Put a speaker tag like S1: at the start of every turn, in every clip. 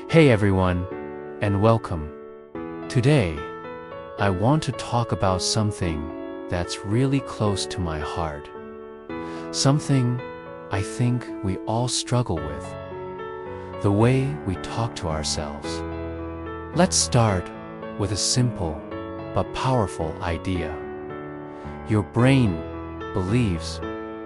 S1: Hey everyone, and welcome. Today, I want to talk about something that's really close to my heart. Something I think we all struggle with. The way we talk to ourselves. Let's start with a simple but powerful idea. Your brain believes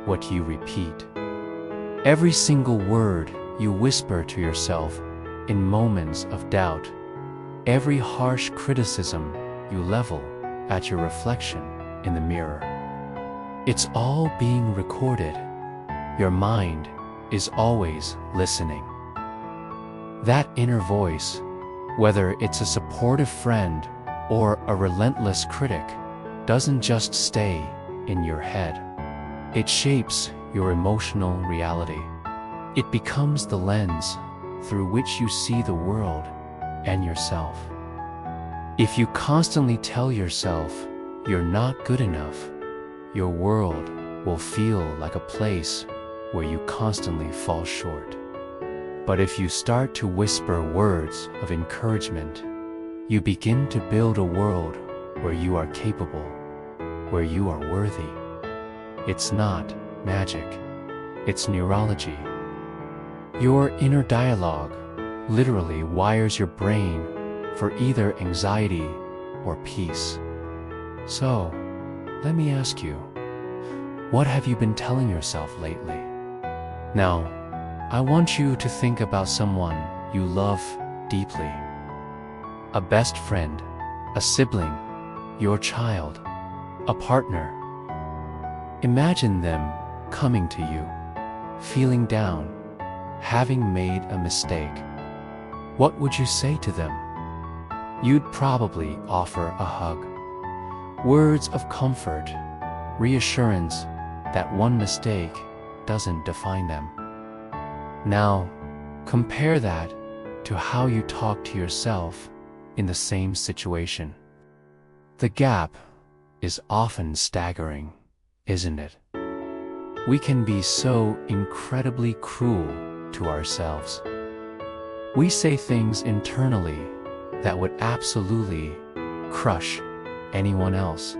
S1: what you repeat. Every single word you whisper to yourself in moments of doubt, every harsh criticism you level at your reflection in the mirror. It's all being recorded. Your mind is always listening. That inner voice, whether it's a supportive friend or a relentless critic, doesn't just stay in your head. It shapes your emotional reality. It becomes the lens through which you see the world and yourself. If you constantly tell yourself you're not good enough, your world will feel like a place where you constantly fall short. But if you start to whisper words of encouragement, you begin to build a world where you are capable, where you are worthy. It's not magic, it's neurology. Your inner dialogue literally wires your brain for either anxiety or peace. So, let me ask you, what have you been telling yourself lately? Now, I want you to think about someone you love deeply. A best friend, a sibling, your child, a partner. Imagine them coming to you, feeling down, having made a mistake. What would you say to them? You'd probably offer a hug. Words of comfort, reassurance that one mistake doesn't define them. Now, compare that to how you talk to yourself in the same situation. The gap is often staggering, isn't it? We can be so incredibly cruel to ourselves. We say things internally that would absolutely crush anyone else.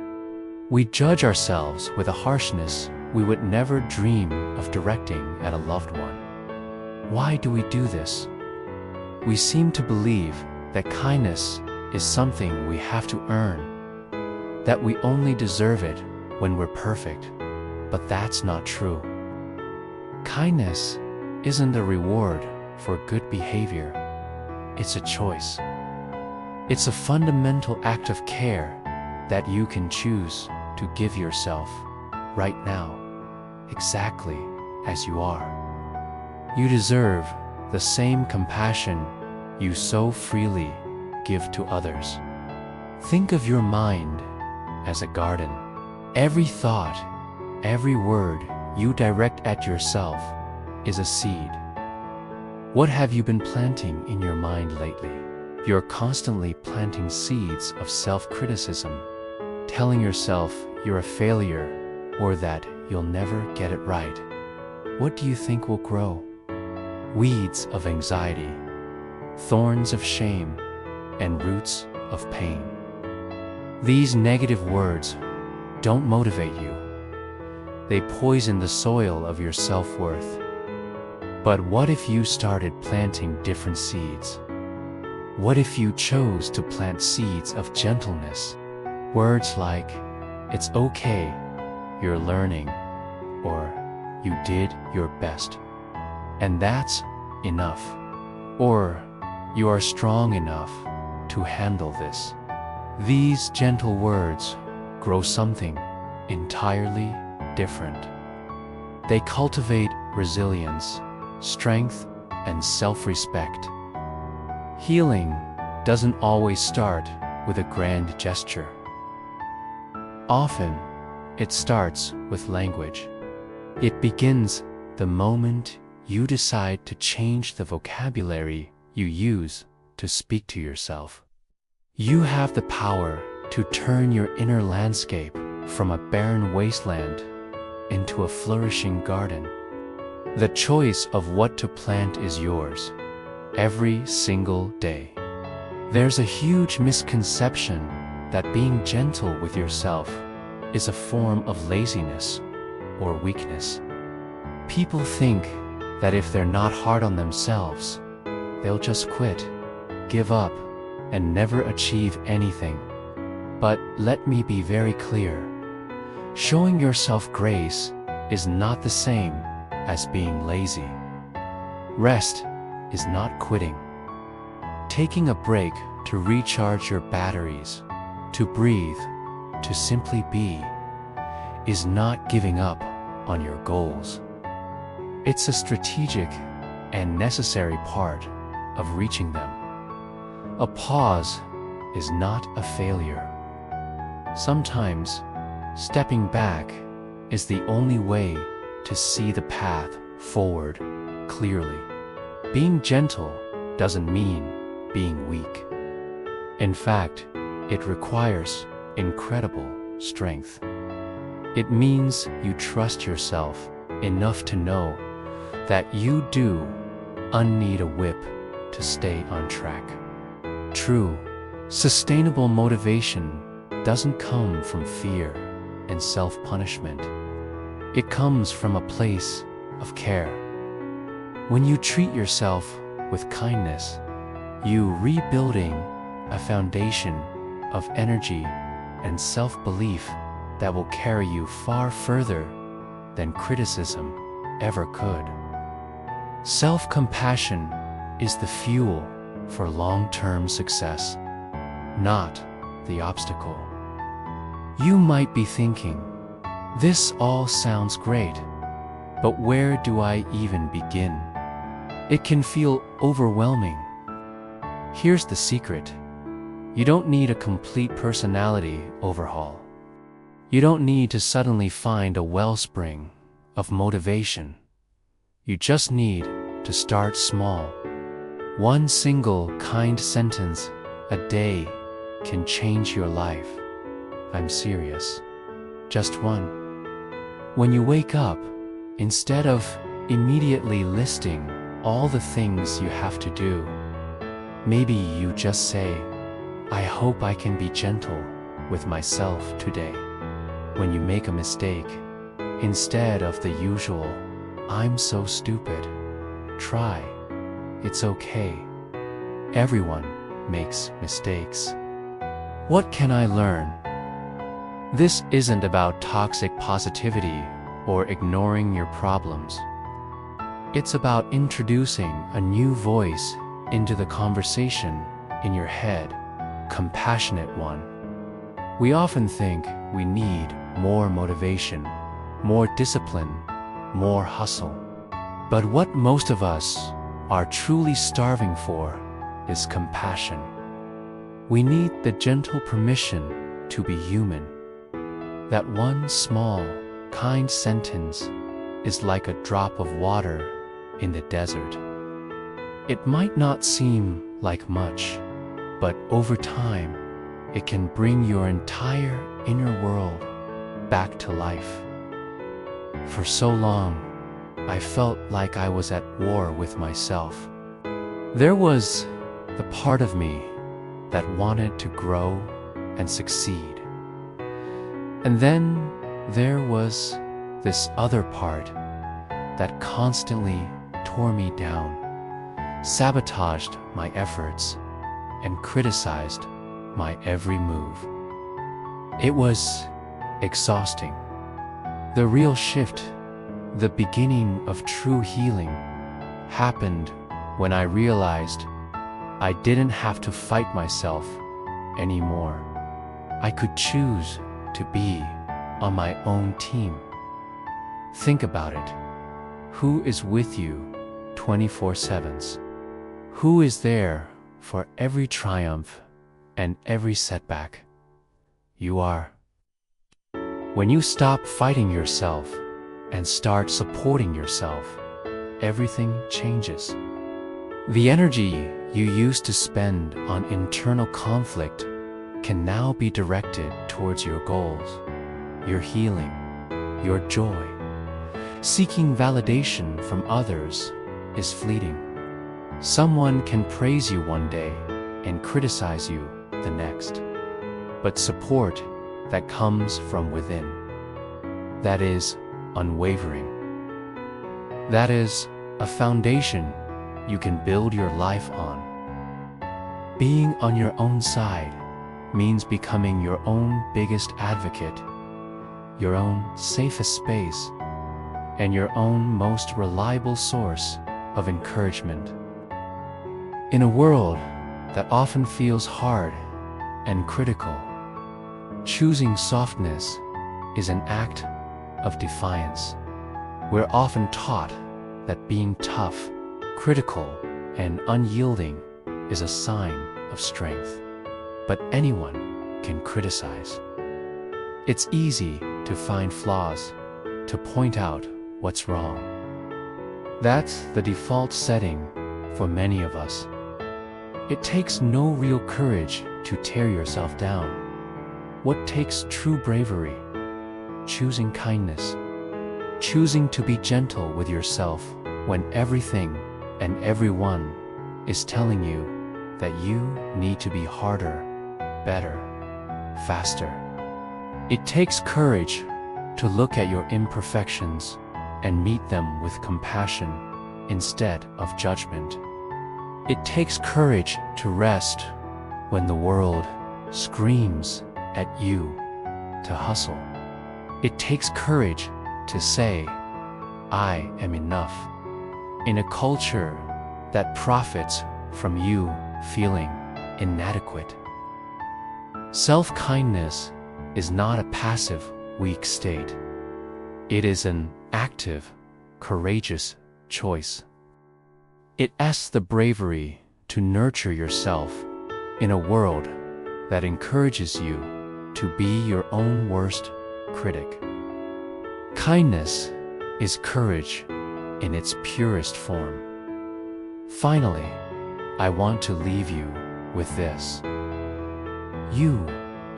S1: We judge ourselves with a harshness we would never dream of directing at a loved one. Why do we do this? We seem to believe that kindness is something we have to earn, that we only deserve it when we're perfect, but that's not true. Kindness isn't a reward for good behavior, it's a choice. It's a fundamental act of care that you can choose to give yourself right now, exactly as you are. You deserve the same compassion you so freely give to others. Think of your mind as a garden. Every thought, every word you direct at yourself is a seed. What have you been planting in your mind lately? You're constantly planting seeds of self-criticism, telling yourself you're a failure or that you'll never get it right. What do you think will grow? Weeds of anxiety, thorns of shame, and roots of pain. These negative words don't motivate you. They poison the soil of your self-worth. But what if you started planting different seeds? What if you chose to plant seeds of gentleness? Words like, it's okay, you're learning, or you did your best, and that's enough, or you are strong enough to handle this. These gentle words grow something entirely different. They cultivate resilience, strength, and self-respect. Healing doesn't always start with a grand gesture. Often, it starts with language. It begins the moment you decide to change the vocabulary you use to speak to yourself. You have the power to turn your inner landscape from a barren wasteland into a flourishing garden. The choice of what to plant is yours. every single day. There's a huge misconception that being gentle with yourself is a form of laziness or weakness. People think that if they're not hard on themselves, they'll just quit, give up, and never achieve anything. But let me be very clear. Showing yourself grace is not the same as being lazy. Rest is not quitting. Taking a break to recharge your batteries, to breathe, to simply be, is not giving up on your goals. It's a strategic and necessary part of reaching them. A pause is not a failure. Sometimes, stepping back is the only way to see the path forward clearly. Being gentle doesn't mean being weak. In fact, it requires incredible strength. It means you trust yourself enough to know that you do need a whip to stay on track. True, sustainable motivation doesn't come from fear and self-punishment. It comes from a place of care. When you treat yourself with kindness, you rebuilding a foundation of energy and self-belief that will carry you far further than criticism ever could. Self-compassion is the fuel for long-term success, not the obstacle. You might be thinking, this all sounds great, but where do I even begin? It can feel overwhelming. Here's the secret. You don't need a complete personality overhaul. You don't need to suddenly find a wellspring of motivation. You just need to start small. One single kind sentence a day can change your life. I'm serious. Just one. When you wake up, instead of immediately listing all the things you have to do, maybe you just say, I hope I can be gentle with myself today. When you make a mistake, instead of the usual, I'm so stupid, try, it's okay. Everyone makes mistakes. What can I learn? This isn't about toxic positivity or ignoring your problems. It's about introducing a new voice into the conversation in your head, compassionate one. We often think we need more motivation, more discipline, more hustle. But what most of us are truly starving for is compassion. We need the gentle permission to be human. That one small, kind sentence is like a drop of water in the desert. It might not seem like much, but over time, it can bring your entire inner world back to life. For so long, I felt like I was at war with myself. There was the part of me that wanted to grow and succeed. And then there was this other part that constantly tore me down, sabotaged my efforts, and criticized my every move. It was exhausting. The real shift, the beginning of true healing, happened when I realized I didn't have to fight myself anymore. I could choose to be on my own team. Think about it. Who is with you 24/7? Who is there for every triumph and every setback? You are. When you stop fighting yourself and start supporting yourself, everything changes. The energy you used to spend on internal conflict can now be directed towards your goals, your healing, your joy. Seeking validation from others is fleeting. Someone can praise you one day and criticize you the next. But support that comes from within, that is unwavering. That is a foundation you can build your life on. Being on your own side means becoming your own biggest advocate, your own safest space, and your own most reliable source of encouragement. In a world that often feels hard and critical, choosing softness is an act of defiance. We're often taught that being tough, critical, and unyielding is a sign of strength. But anyone can criticize. It's easy to find flaws, to point out what's wrong. That's the default setting for many of us. It takes no real courage to tear yourself down. What takes true bravery? Choosing kindness. Choosing to be gentle with yourself when everything and everyone is telling you that you need to be harder, better, faster. It takes courage to look at your imperfections and meet them with compassion instead of judgment. It takes courage to rest when the world screams at you to hustle. It takes courage to say, I am enough, in a culture that profits from you feeling inadequate. Self-kindness is not a passive, weak state. It is an active, courageous choice. It asks the bravery to nurture yourself in a world that encourages you to be your own worst critic. Kindness is courage in its purest form. Finally, I want to leave you with this. You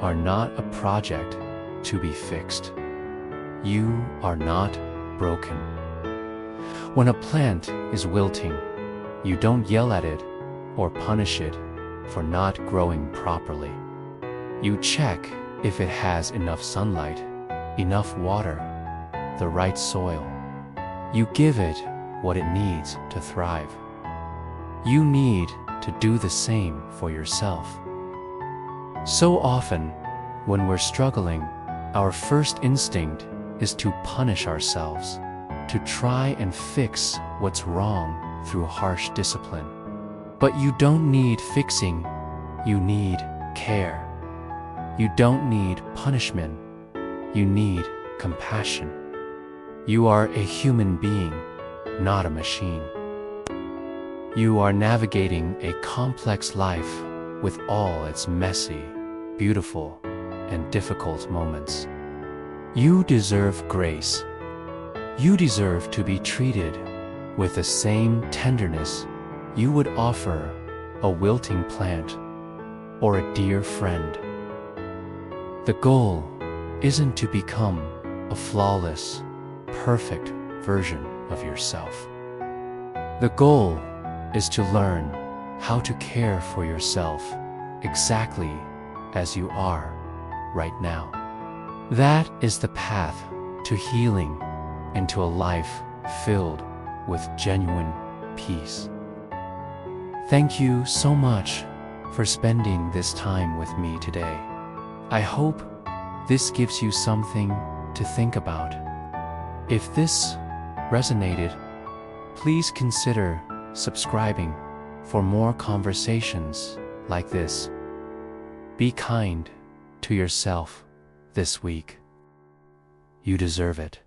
S1: are not a project to be fixed. You are not broken. When a plant is wilting, you don't yell at it or punish it for not growing properly. You check if it has enough sunlight, enough water, the right soil. You give it what it needs to thrive. You need to do the same for yourself. So often, when we're struggling, our first instinct is to punish ourselves, to try and fix what's wrong through harsh discipline. But you don't need fixing, you need care. You don't need punishment, you need compassion. You are a human being, not a machine. You are navigating a complex life with all its messy, beautiful, and difficult moments. You deserve grace. You deserve to be treated with the same tenderness you would offer a wilting plant or a dear friend. The goal isn't to become a flawless, perfect version of yourself. The goal is to learn how to care for yourself exactly as you are right now. That is the path to healing and to a life filled with genuine peace. Thank you so much for spending this time with me today. I hope this gives you something to think about. If this resonated, please consider subscribing for more conversations like this. Be kind to yourself this week. You deserve it.